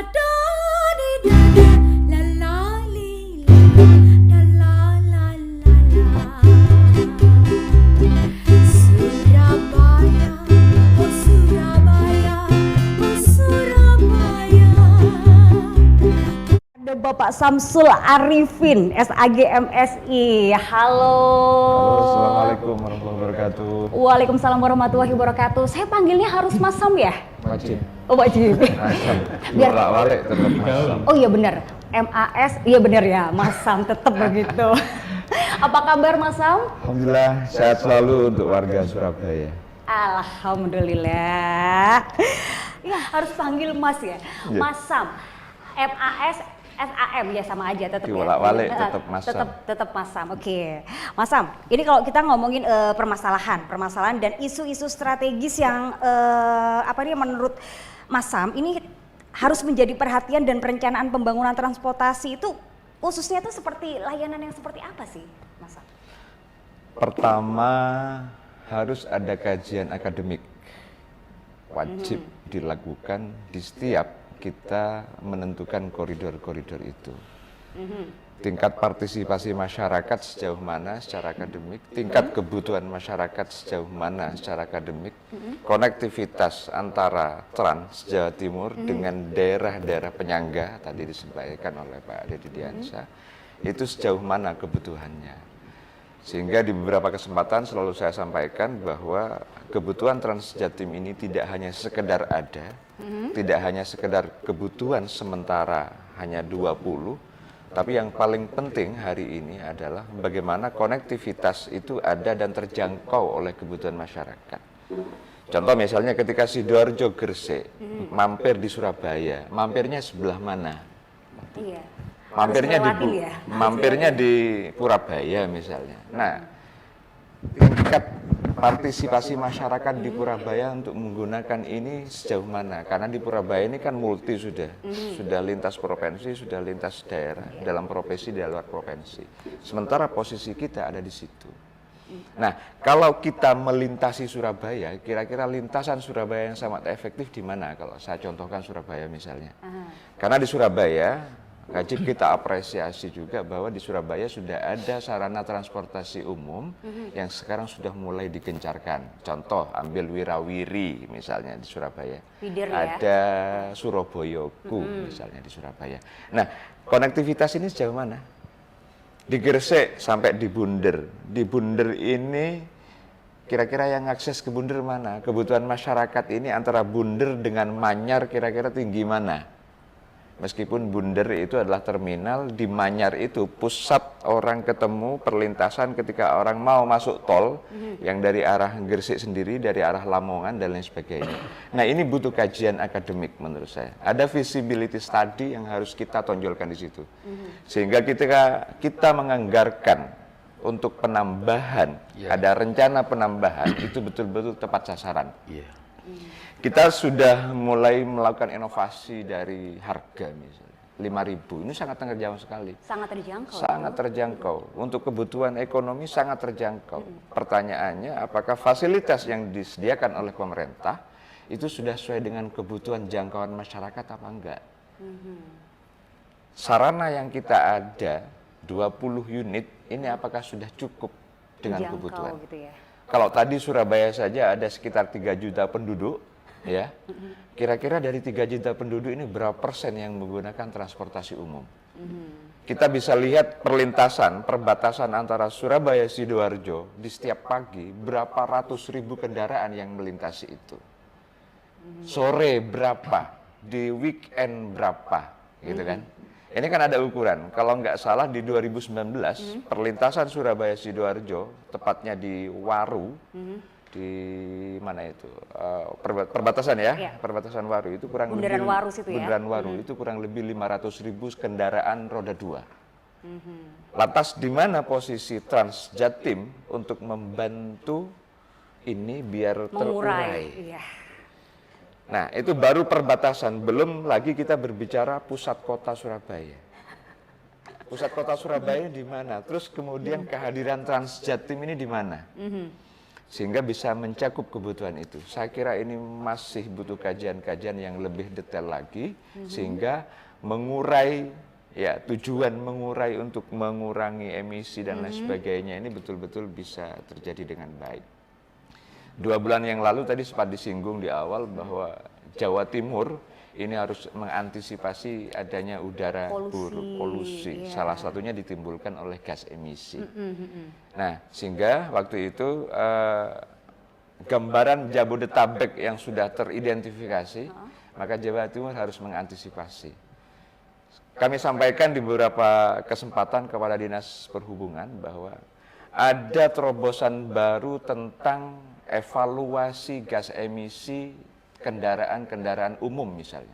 Ada Bapak Samsul Arifin, SAG MSI. Halo. Halo, assalamualaikum warahmatullahi wabarakatuh. Waalaikumsalam warahmatullahi wabarakatuh. Saya panggilnya harus Mas Sam ya? Wajib. Oh wajib. Masam. Biar- Bolak-balik tetap Masam. Oh iya benar. MAS, iya benar ya. Mas Sam tetap begitu. Apa kabar Mas Sam? Alhamdulillah sehat selalu untuk warga Surabaya. Alhamdulillah. Ya harus panggil Mas ya. Iya. Mas Sam. MAS SAM ya sama aja tetap ya. Dibolak-balik tetap Mas Sam. Tetap Mas Sam. Oke. Mas Sam, ini kalau kita ngomongin permasalahan dan isu-isu strategis yang menurut Mas Sam ini harus menjadi perhatian dan perencanaan pembangunan transportasi itu khususnya itu seperti layanan yang seperti apa sih, Mas Sam? Pertama harus ada kajian akademik. Wajib dilakukan di setiap kita menentukan koridor-koridor itu. Tingkat partisipasi masyarakat sejauh mana secara akademik, tingkat kebutuhan masyarakat sejauh mana secara akademik, konektivitas antara Trans Jawa Timur dengan daerah-daerah penyangga, tadi disampaikan oleh Pak Deddy Diansah, itu sejauh mana kebutuhannya. Sehingga di beberapa kesempatan selalu saya sampaikan bahwa kebutuhan Trans Jatim ini tidak hanya sekedar ada, tidak hanya sekedar kebutuhan sementara hanya 20, tapi yang paling penting hari ini adalah bagaimana konektivitas itu ada dan terjangkau oleh kebutuhan masyarakat. Contoh misalnya ketika Sidoarjo Gresik mampir di Surabaya, mampirnya sebelah mana? Iya. Mampirnya di Purabaya misalnya. Nah, tingkat partisipasi masyarakat di Purabaya untuk menggunakan ini sejauh mana? Karena di Purabaya ini kan multi sudah lintas provinsi, sudah lintas daerah, dalam provinsi, di luar provinsi. Sementara posisi kita ada di situ. Nah, kalau kita melintasi Surabaya, kira-kira lintasan Surabaya yang sangat efektif di mana? Kalau saya contohkan Surabaya misalnya. Karena di Surabaya wajib kita apresiasi juga bahwa di Surabaya sudah ada sarana transportasi umum yang sekarang sudah mulai digencarkan. Contoh, ambil Wirawiri misalnya di Surabaya. Ada Surabayaku misalnya di Surabaya. Nah, konektivitas ini sejauh mana? Di Gresik sampai di Bunder. Di Bunder ini kira-kira yang akses ke Bunder mana? Kebutuhan masyarakat ini antara Bunder dengan Manyar kira-kira tinggi mana? Meskipun Bunder itu adalah terminal, di Manyar itu pusat orang ketemu perlintasan ketika orang mau masuk tol yang dari arah Gresik sendiri, dari arah Lamongan dan lain sebagainya. Nah, ini butuh kajian akademik menurut saya. Ada visibility study yang harus kita tonjolkan di situ. Sehingga kita menganggarkan untuk penambahan, ada rencana penambahan itu betul-betul tepat sasaran. Kita sudah mulai melakukan inovasi dari harga misalnya 5.000, ini sangat terjangkau sekali. Sangat terjangkau. Untuk kebutuhan ekonomi sangat terjangkau. Pertanyaannya apakah fasilitas yang disediakan oleh pemerintah itu sudah sesuai dengan kebutuhan jangkauan masyarakat apa enggak? Sarana yang kita ada 20 unit ini apakah sudah cukup dengan kebutuhan? Gitu ya. Kalau tadi Surabaya saja ada sekitar 3 juta penduduk, ya, kira-kira dari 3 juta penduduk ini berapa persen yang menggunakan transportasi umum? Kita bisa lihat perbatasan antara Surabaya Sidoarjo di setiap pagi berapa ratus ribu kendaraan yang melintasi itu. Sore berapa, di weekend berapa, gitu kan? Ini kan ada ukuran. Kalau nggak salah di 2019 perlintasan Surabaya Sidoarjo, tepatnya di Waru. Di mana itu perbatasan ya, perbatasan Waru itu kurang Bundaran lebih Waru situ ya? Bundaran Waru itu kurang lebih 500.000 kendaraan roda 2. Lantas di mana posisi Trans Jatim untuk membantu ini biar terurai? Nah, itu baru perbatasan, belum lagi kita berbicara pusat kota Surabaya. Pusat kota Surabaya di mana? Terus kemudian kehadiran Trans Jatim ini di mana? sehingga bisa mencakup kebutuhan itu. Saya kira ini masih butuh kajian-kajian yang lebih detail lagi, sehingga mengurai, ya tujuan mengurai untuk mengurangi emisi dan lain sebagainya ini betul-betul bisa terjadi dengan baik. 2 bulan yang lalu tadi sempat disinggung di awal bahwa Jawa Timur ini harus mengantisipasi adanya udara buruk, polusi. Iya. Salah satunya ditimbulkan oleh gas emisi. Nah, sehingga waktu itu gambaran Jabodetabek yang sudah teridentifikasi, maka Jawa Timur harus mengantisipasi. Kami sampaikan di beberapa kesempatan kepada Dinas Perhubungan bahwa ada terobosan baru tentang evaluasi gas emisi kendaraan-kendaraan umum misalnya.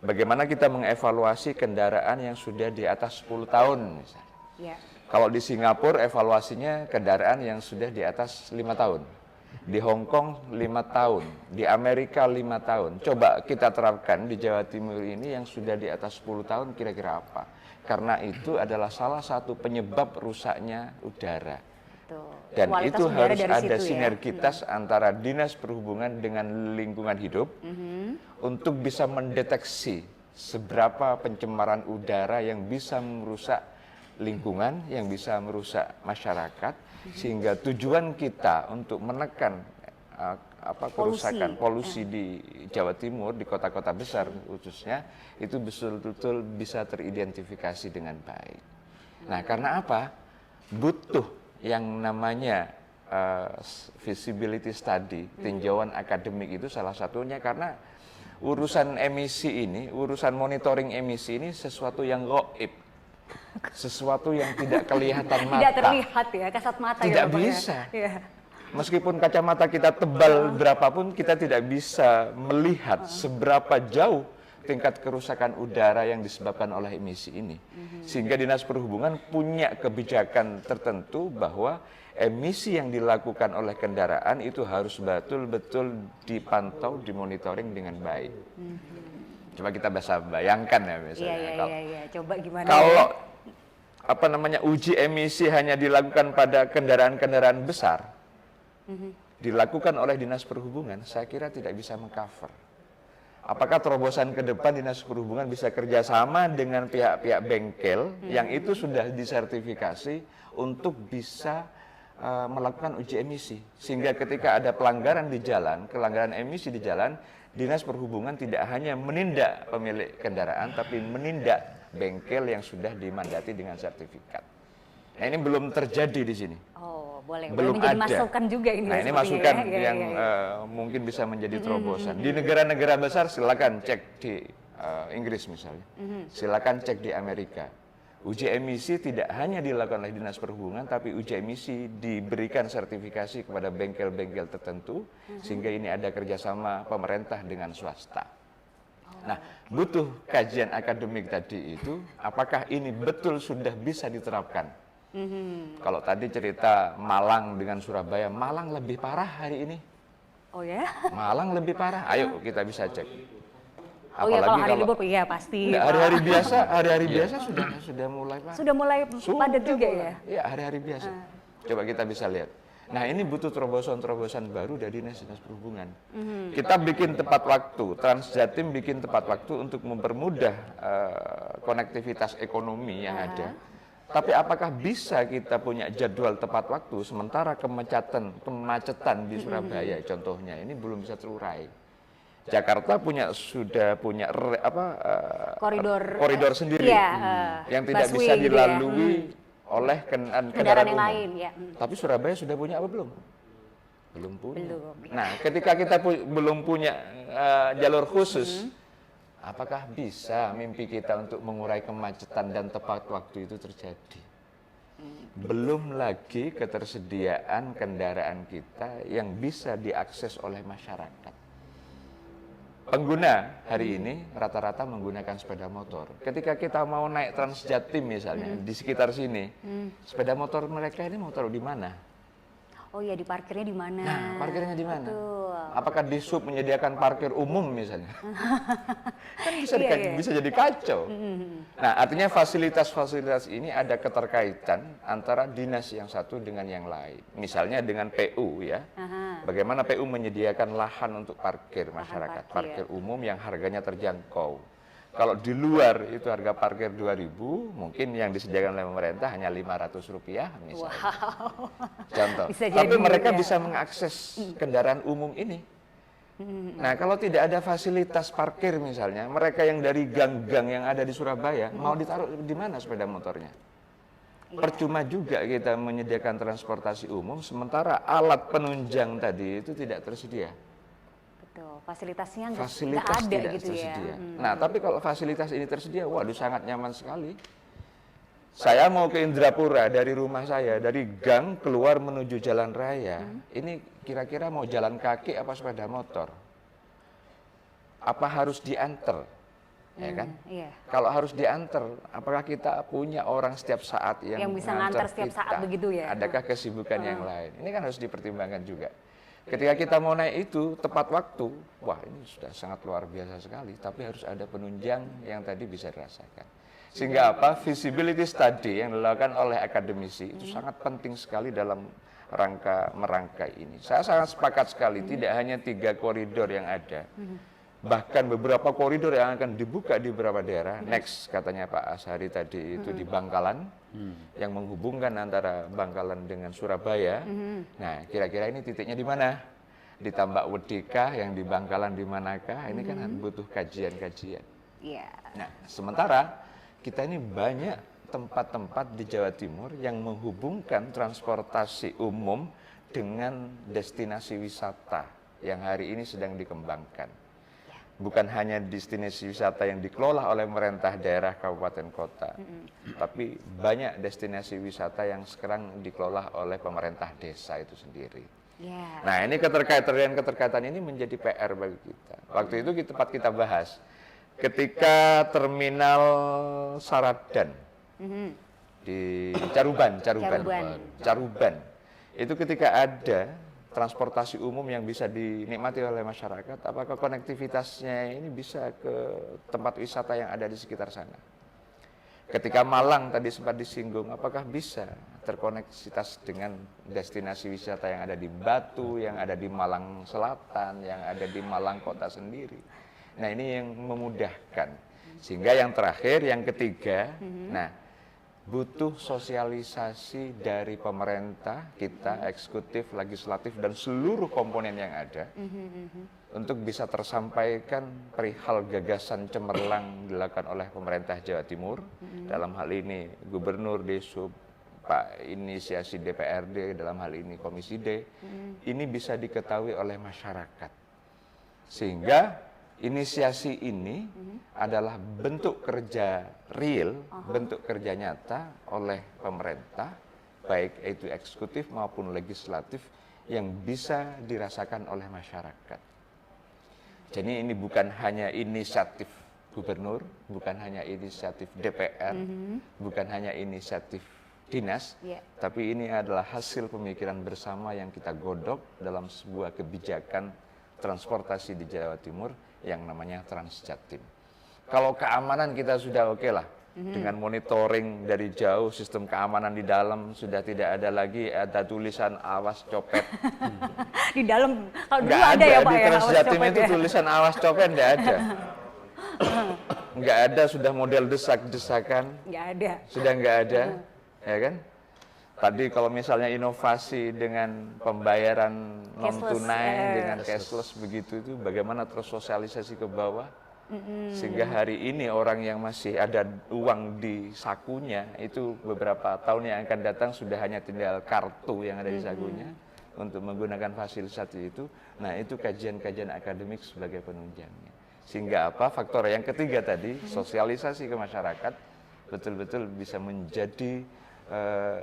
Bagaimana kita mengevaluasi kendaraan yang sudah di atas 10 tahun misalnya. Ya. Kalau di Singapura evaluasinya kendaraan yang sudah di atas 5 tahun. Di Hong Kong 5 tahun, di Amerika 5 tahun. Coba kita terapkan di Jawa Timur ini yang sudah di atas 10 tahun kira-kira apa? Karena itu adalah salah satu penyebab rusaknya udara. Dan Kualitas itu udara harus dari ada situ, ya. sinergitas antara Dinas Perhubungan dengan lingkungan hidup untuk bisa mendeteksi seberapa pencemaran udara yang bisa merusak lingkungan, yang bisa merusak masyarakat, sehingga tujuan kita untuk menekan kerusakan polusi di Jawa Timur, di kota-kota besar khususnya, itu betul-betul bisa teridentifikasi dengan baik. Nah, karena apa? Butuh yang namanya feasibility study, tinjauan akademik itu salah satunya, karena urusan emisi ini, urusan monitoring emisi ini sesuatu yang gaib, sesuatu yang tidak kelihatan mata. Tidak terlihat ya, kasat mata. Tidak ya, Bapak, bisa. Ya. Meskipun kacamata kita tebal berapapun, kita tidak bisa melihat seberapa jauh tingkat kerusakan udara yang disebabkan oleh emisi ini. Sehingga Dinas Perhubungan punya kebijakan tertentu bahwa emisi yang dilakukan oleh kendaraan itu harus betul-betul dipantau, dimonitoring dengan baik. Coba kita bisa bayangkan ya misalnya. Iya. Coba gimana? Kalau uji emisi hanya dilakukan pada kendaraan-kendaraan besar, dilakukan oleh Dinas Perhubungan, saya kira tidak bisa mengcover. Apakah terobosan ke depan Dinas Perhubungan bisa kerjasama dengan pihak-pihak bengkel yang itu sudah disertifikasi untuk bisa melakukan uji emisi, sehingga ketika ada pelanggaran di jalan, pelanggaran emisi di jalan, Dinas Perhubungan tidak hanya menindak pemilik kendaraan, tapi menindak bengkel yang sudah dimandati dengan sertifikat. Nah, ini belum terjadi di sini. Oh, boleh. Belum menjadi ada. masukan juga ini. Nah, ini masukan yang mungkin bisa menjadi terobosan. Di negara-negara besar silakan cek di Inggris misalnya. Silakan cek di Amerika. Uji emisi tidak hanya dilakukan oleh Dinas Perhubungan, tapi uji emisi diberikan sertifikasi kepada bengkel-bengkel tertentu, sehingga ini ada kerjasama pemerintah dengan swasta. Nah, butuh kajian akademik tadi itu, apakah ini betul sudah bisa diterapkan? Kalau tadi cerita Malang dengan Surabaya, Malang lebih parah hari ini. Oh ya? Malang lebih parah. Ayo kita bisa cek. Oh ya, kalau hari libur iya pasti. Hari-hari biasa sudah mulai parah. Sudah mulai padat juga ya? Iya, hari-hari biasa. Coba kita bisa lihat. Nah, ini butuh terobosan-terobosan baru dari Dinas Perhubungan. Kita bikin tepat waktu, Transjatim bikin tepat waktu untuk mempermudah konektivitas ekonomi yang ada. Tapi apakah bisa kita punya jadwal tepat waktu sementara kemacetan di Surabaya contohnya ini belum bisa terurai. Jakarta sudah punya koridor sendiri yang tidak bisa dilalui oleh kendaraan umum. Lain, ya. Tapi Surabaya sudah punya apa belum? Belum punya. Nah, ketika kita belum punya jalur khusus, apakah bisa mimpi kita untuk mengurai kemacetan dan tepat waktu itu terjadi? Belum lagi ketersediaan kendaraan kita yang bisa diakses oleh masyarakat. Pengguna hari ini rata-rata menggunakan sepeda motor. Ketika kita mau naik Transjatim misalnya di sekitar sini, sepeda motor mereka ini mau taruh di mana? Oh ya, diparkirnya di mana? Nah, parkirnya di mana? Apakah di sub menyediakan parkir umum misalnya? Kan bisa jadi kacau. Nah, artinya fasilitas-fasilitas ini ada keterkaitan antara dinas yang satu dengan yang lain. Misalnya dengan PU ya. Bagaimana PU menyediakan lahan untuk parkir masyarakat, parkir umum yang harganya terjangkau. Kalau di luar itu harga parkir 2.000, mungkin yang disediakan oleh pemerintah hanya Rp500 misalnya. Contoh. Tapi mereka bisa mengakses kendaraan umum ini. Nah, kalau tidak ada fasilitas parkir misalnya, mereka yang dari gang-gang yang ada di Surabaya, mau ditaruh di mana sepeda motornya? Percuma juga kita menyediakan transportasi umum, sementara alat penunjang tadi itu tidak tersedia. Fasilitasnya fasilitas nggak ada tidak gitu tersedia. ya. Nah, tapi kalau fasilitas ini tersedia, waduh sangat nyaman sekali. Saya mau ke Indrapura dari rumah saya, dari gang keluar menuju jalan raya. Ini kira-kira mau jalan kaki apa sepeda motor? Apa harus diantar? Ya kan? Iya. Kalau harus diantar, apakah kita punya orang setiap saat yang bisa ngantar setiap kita? saat begitu ya? Adakah kesibukan yang lain? Ini kan harus dipertimbangkan juga. Ketika kita mau naik itu tepat waktu, wah ini sudah sangat luar biasa sekali. Tapi harus ada penunjang yang tadi bisa dirasakan. Sehingga apa? Visibility study yang dilakukan oleh akademisi itu sangat penting sekali dalam rangka merangkai ini. Saya sangat sepakat sekali. Tidak hanya 3 koridor yang ada, bahkan beberapa koridor yang akan dibuka di beberapa daerah. Next katanya Pak Ashari tadi itu di Bangkalan. Yang menghubungkan antara Bangkalan dengan Surabaya. Nah, kira-kira ini titiknya di mana? Di Tambak Wedikah, yang di Bangkalan di manakah? Ini kan butuh kajian-kajian. Nah, sementara kita ini banyak tempat-tempat di Jawa Timur yang menghubungkan transportasi umum dengan destinasi wisata yang hari ini sedang dikembangkan. Bukan hanya destinasi wisata yang dikelola oleh pemerintah daerah kabupaten kota, tapi banyak destinasi wisata yang sekarang dikelola oleh pemerintah desa itu sendiri. Nah, ini keterkaitan ini menjadi PR bagi kita. Waktu itu tempat kita bahas, ketika terminal Saradan di Caruban, itu ketika ada transportasi umum yang bisa dinikmati oleh masyarakat, apakah konektivitasnya ini bisa ke tempat wisata yang ada di sekitar sana? Ketika Malang tadi sempat disinggung, apakah bisa terkoneksitas dengan destinasi wisata yang ada di Batu, yang ada di Malang Selatan, yang ada di Malang kota sendiri? Nah, ini yang memudahkan. Sehingga yang terakhir, yang ketiga, nah, butuh sosialisasi dari pemerintah, kita, eksekutif, legislatif, dan seluruh komponen yang ada untuk bisa tersampaikan perihal gagasan cemerlang dilakukan oleh pemerintah Jawa Timur, dalam hal ini Gubernur, Desub, Pak Inisiasi DPRD, dalam hal ini Komisi D, ini bisa diketahui oleh masyarakat. Sehingga inisiasi ini adalah bentuk kerja real, bentuk kerja nyata oleh pemerintah, baik itu eksekutif maupun legislatif, yang bisa dirasakan oleh masyarakat. Jadi ini bukan hanya inisiatif gubernur, bukan hanya inisiatif DPR, bukan hanya inisiatif dinas, tapi ini adalah hasil pemikiran bersama yang kita godok dalam sebuah kebijakan transportasi di Jawa Timur yang namanya Transjatim. Kalau keamanan kita sudah oke lah, dengan monitoring dari jauh, sistem keamanan di dalam sudah tidak ada lagi ada tulisan awas copet. Di dalam, kalau dulu Nggak ada ya Pak di ya, awas Transjatim copet itu ya. tulisan awas copet nggak ada. Nggak ada, sudah model desak-desakan. Nggak ada. Sudah nggak ada, ya kan? Tadi kalau misalnya inovasi dengan pembayaran non tunai dengan cashless begitu itu bagaimana terus sosialisasi ke bawah sehingga hari ini orang yang masih ada uang di sakunya itu beberapa tahun yang akan datang sudah hanya tinggal kartu yang ada di sakunya untuk menggunakan fasilitas itu. Nah, itu kajian-kajian akademik sebagai penunjangnya. Sehingga apa? Faktor yang ketiga tadi, sosialisasi ke masyarakat betul-betul bisa menjadi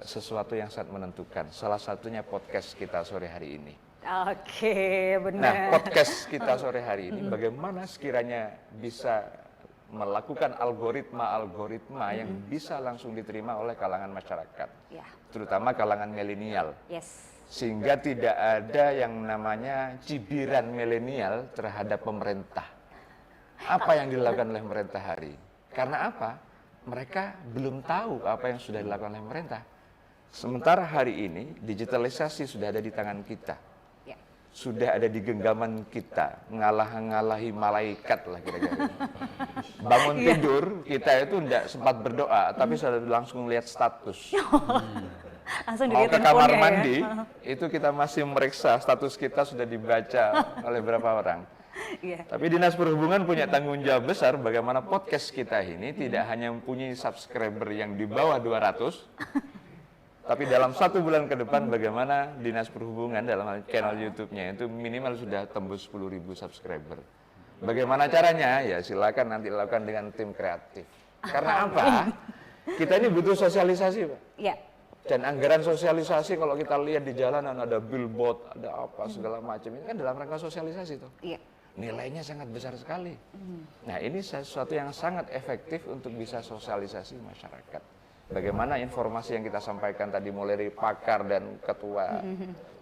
sesuatu yang sangat menentukan. Salah satunya podcast kita sore hari ini. Oke, benar. Nah, podcast kita sore hari ini bagaimana sekiranya bisa melakukan algoritma yang bisa langsung diterima oleh kalangan masyarakat, terutama kalangan milenial. Sehingga tidak ada yang namanya cibiran milenial terhadap pemerintah. Apa yang dilakukan oleh pemerintah hari ini? Karena apa? Mereka belum tahu apa yang sudah dilakukan oleh pemerintah. Sementara hari ini digitalisasi sudah ada di tangan kita. Ya. Sudah ada di genggaman kita, ngalahi malaikat lah kira-kira. Bangun tidur, kita itu tidak sempat berdoa, tapi sudah langsung lihat status. Langsung Mau dilihat ke kamar handphonenya mandi, ya. itu kita masih meriksa status kita sudah dibaca oleh berapa orang. Iya. Tapi Dinas Perhubungan punya tanggung jawab besar bagaimana podcast kita ini tidak hanya mempunyai subscriber yang di bawah 200, tapi dalam 1 bulan ke depan bagaimana Dinas Perhubungan dalam channel YouTube-nya itu minimal sudah tembus 10.000 subscriber. Bagaimana caranya? Ya silakan nanti lakukan dengan tim kreatif. Karena apa? Kita ini butuh sosialisasi, Pak. Iya. Dan anggaran sosialisasi kalau kita lihat di jalanan ada billboard, ada apa segala macam, ini kan dalam rangka sosialisasi tuh. Iya. Nilainya sangat besar sekali. Nah ini sesuatu yang sangat efektif untuk bisa sosialisasi masyarakat. Bagaimana informasi yang kita sampaikan tadi mulai dari pakar dan ketua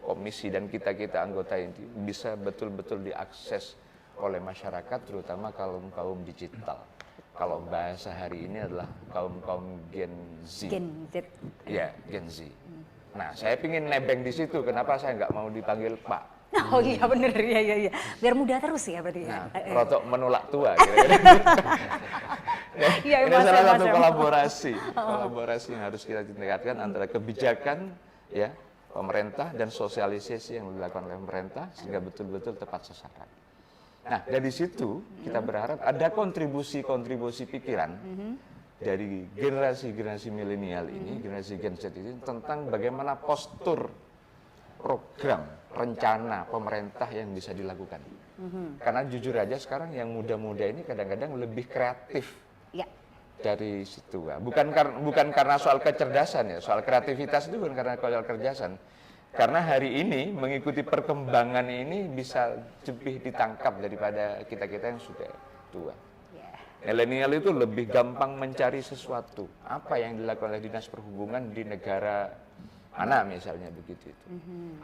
komisi dan kita-kita anggota ini bisa betul-betul diakses oleh masyarakat, terutama kaum digital. Kalau bahasa hari ini adalah kaum Gen Z. Gen Z. Ya, Gen Z. Nah, saya ingin nebeng di situ. Kenapa saya nggak mau dipanggil Pak? Oh iya bener, iya. Biar muda terus ya berarti ya. Nah, rotok menolak tua kira-kira. Iya, Ini Mas, salah Mas, satu Mas. kolaborasi yang harus kita tingkatkan antara kebijakan ya pemerintah dan sosialisasi yang dilakukan oleh pemerintah sehingga betul-betul tepat sasaran. Nah, dari situ kita berharap ada kontribusi pikiran dari generasi milenial ini, generasi Gen Z ini tentang bagaimana postur program, rencana pemerintah yang bisa dilakukan. Karena jujur aja sekarang yang muda-muda ini kadang-kadang lebih kreatif Ya. dari situ. Bukan karena soal kecerdasan ya, soal kreativitas itu bukan karena soal kecerdasan. Karena hari ini mengikuti perkembangan ini bisa lebih ditangkap daripada kita-kita yang sudah tua. Ya. Milenial itu lebih gampang mencari sesuatu. Apa yang dilakukan oleh Dinas Perhubungan di negara mana misalnya begitu itu.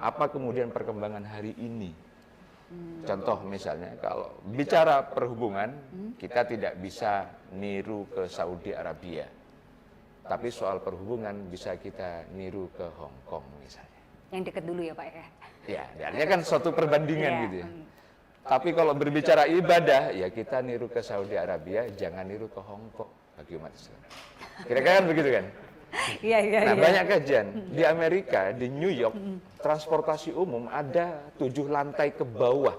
Apa kemudian perkembangan hari ini. Contoh misalnya kalau bicara perhubungan, kita tidak bisa niru ke Saudi Arabia. Tapi soal perhubungan bisa kita niru ke Hong Kong misalnya. Yang dekat dulu ya Pak ya. Ya, artinya kan suatu perbandingan Iya. gitu ya. Tapi kalau berbicara ibadah, ya kita niru ke Saudi Arabia, jangan niru ke Hong Kong bagi umat Islam. Kira-kira kan begitu kan? Iya. Nah, banyak kajian. Di Amerika, di New York, transportasi umum ada 7 lantai ke bawah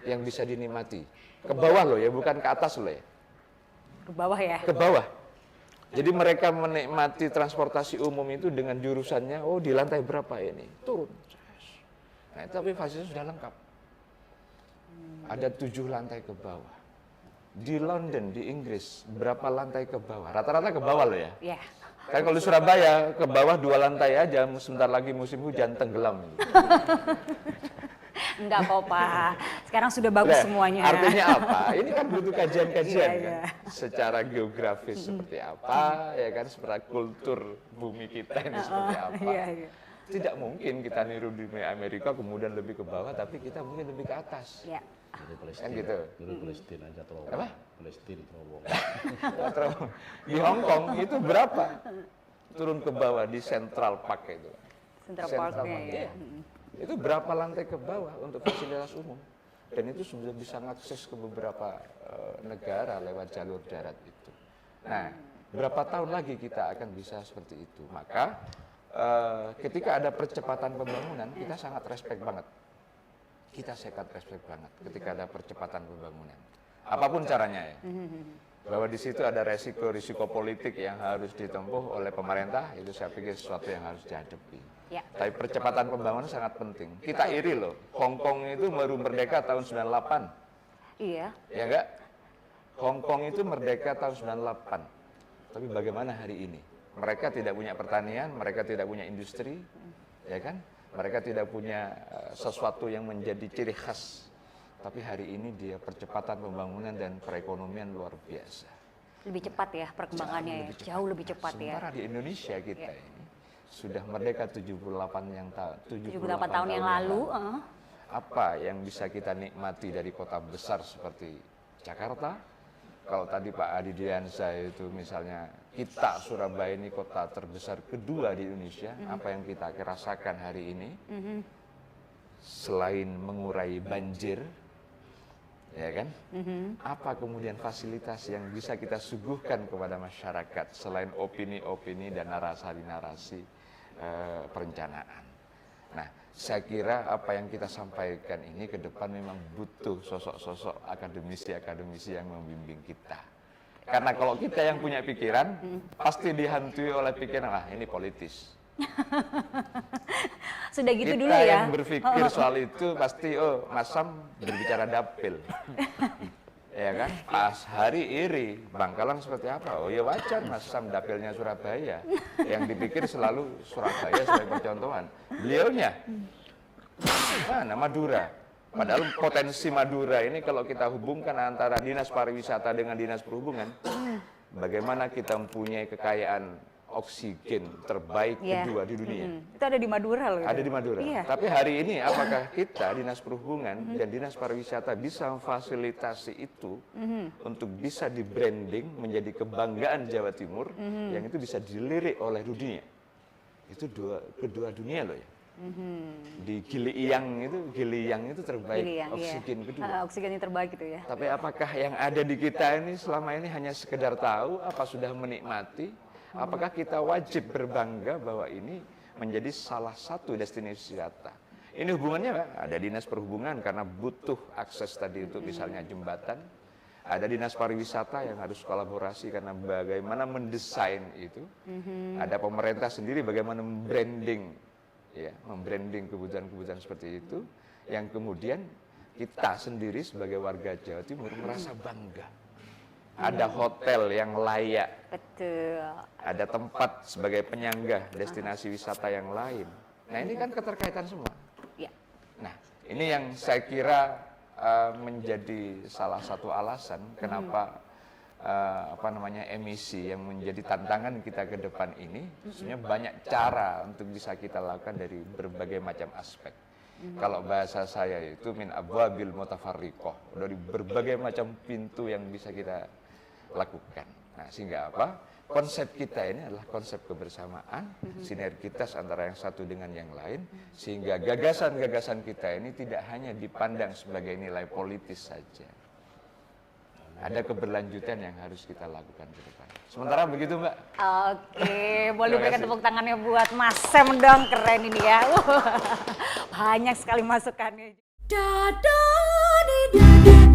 yang bisa dinikmati. Ke bawah loh ya, bukan ke atas loh ya. Ke bawah ya. Ke bawah. Jadi mereka menikmati transportasi umum itu dengan jurusannya, oh di lantai berapa ini? Turun. Nah, tapi fasilitas sudah lengkap. Ada 7 lantai ke bawah. Di London, di Inggris, berapa lantai ke bawah? Rata-rata ke bawah loh ya. Ya. Kan kalau di Surabaya, ke bawah 2 lantai aja, sebentar lagi musim hujan tenggelam. Enggak kok Pak. Sekarang sudah bagus Nah, semuanya. artinya apa? Ini kan butuh kajian-kajian Iya, kan. Secara geografis seperti apa, ya kan, secara kultur bumi kita ini seperti apa. Iya. Tidak mungkin kita niru di Amerika kemudian lebih ke bawah, tapi kita mungkin lebih ke atas. Ya. Dari Kan Palestina, gitu. dari Palestina aja terowong. Apa? Palestina terowong. Di Hong Kong itu berapa? Turun ke bawah di Central Park itu. Central Central Park-nya Park, ya. iya. Itu berapa lantai ke bawah untuk fasilitas umum. Dan itu sudah bisa mengakses ke beberapa negara lewat jalur darat itu. Nah, berapa tahun lagi kita akan bisa seperti itu. Maka ketika ada percepatan pembangunan, kita sangat respect banget. Kita sangat respect banget ketika ada percepatan pembangunan. Apapun caranya ya. Bahwa di situ ada risiko politik yang harus ditempuh oleh pemerintah, itu saya pikir sesuatu yang harus dihadapi. Ya. Tapi percepatan pembangunan sangat penting. Kita iri loh, Hong Kong itu baru merdeka tahun 98. Iya. Ya enggak? Hong Kong itu merdeka tahun 98. Tapi bagaimana hari ini? Mereka tidak punya pertanian, mereka tidak punya industri, ya kan? Mereka tidak punya sesuatu yang menjadi ciri khas. Tapi hari ini dia percepatan pembangunan dan perekonomian luar biasa. Lebih cepat ya perkembangannya ya. Jauh lebih cepat ya. Sementara di Indonesia kita ini sudah merdeka 78 tahun yang lalu. Apa yang bisa kita nikmati dari kota besar seperti Jakarta? Kalau tadi Pak Adi Diansa itu misalnya, kita Surabaya ini kota terbesar kedua di Indonesia, apa yang kita rasakan hari ini? Selain mengurai banjir, ya kan? Apa kemudian fasilitas yang bisa kita suguhkan kepada masyarakat selain opini-opini dan narasi-narasi perencanaan? Nah, saya kira apa yang kita sampaikan ini ke depan memang butuh sosok-sosok akademisi-akademisi yang membimbing kita. Karena kalau kita yang punya pikiran, pasti dihantui oleh pikiran, ah ini politis. Sudah gitu Kita dulu ya. yang berpikir soal itu pasti, oh Mas Sam berbicara dapil. Ya kan? Pas hari iri, Bangkalan seperti apa? Oh ya wajar Mas Sam dapilnya Surabaya. Yang dipikir selalu Surabaya sebagai percontohan. Beliaunya, mana Madura. Padahal potensi Madura ini kalau kita hubungkan antara Dinas Pariwisata dengan Dinas Perhubungan, bagaimana kita mempunyai kekayaan oksigen terbaik kedua di dunia. Itu ada di Madura loh. Ada di Madura. Iya. Tapi hari ini apakah kita Dinas Perhubungan dan Dinas Pariwisata bisa memfasilitasi itu untuk bisa di-branding menjadi kebanggaan Jawa Timur yang itu bisa dilirik oleh dunia. Itu kedua dunia loh ya. Di Giliang itu terbaik, Giliang, oksigen kedua. Oksigen yang terbaik itu ya. Tapi apakah yang ada di kita ini selama ini hanya sekedar tahu, apa sudah menikmati? Apakah kita wajib berbangga bahwa ini menjadi salah satu destinasi wisata? Ini hubungannya Pak, ada Dinas Perhubungan karena butuh akses tadi untuk misalnya jembatan. Ada Dinas Pariwisata yang harus kolaborasi karena bagaimana mendesain itu. Ada pemerintah sendiri bagaimana membranding, ya, membranding kebutuhan-kebutuhan seperti itu. Yang kemudian kita sendiri sebagai warga Jawa Timur merasa bangga. Ada hotel yang layak. Betul. Ada tempat sebagai penyangga destinasi wisata yang lain. Nah ini kan keterkaitan semua. Ya. Nah ini yang saya kira menjadi salah satu alasan kenapa emisi yang menjadi tantangan kita ke depan ini. Sebenarnya banyak cara untuk bisa kita lakukan dari berbagai macam aspek. Kalau bahasa saya itu min abwabil mutafarriqah, dari berbagai macam pintu yang bisa kita lakukan. Nah, sehingga apa? Konsep kita ini adalah konsep kebersamaan, sinergitas antara yang satu dengan yang lain, sehingga gagasan-gagasan kita ini tidak hanya dipandang sebagai nilai politis saja. Ada keberlanjutan yang harus kita lakukan ke depan. Sementara begitu, Mbak. Oke, boleh Terima berikan kasih. tepuk tangannya buat Mas Sam dong, keren ini ya. Banyak sekali masukannya. Da da di da da.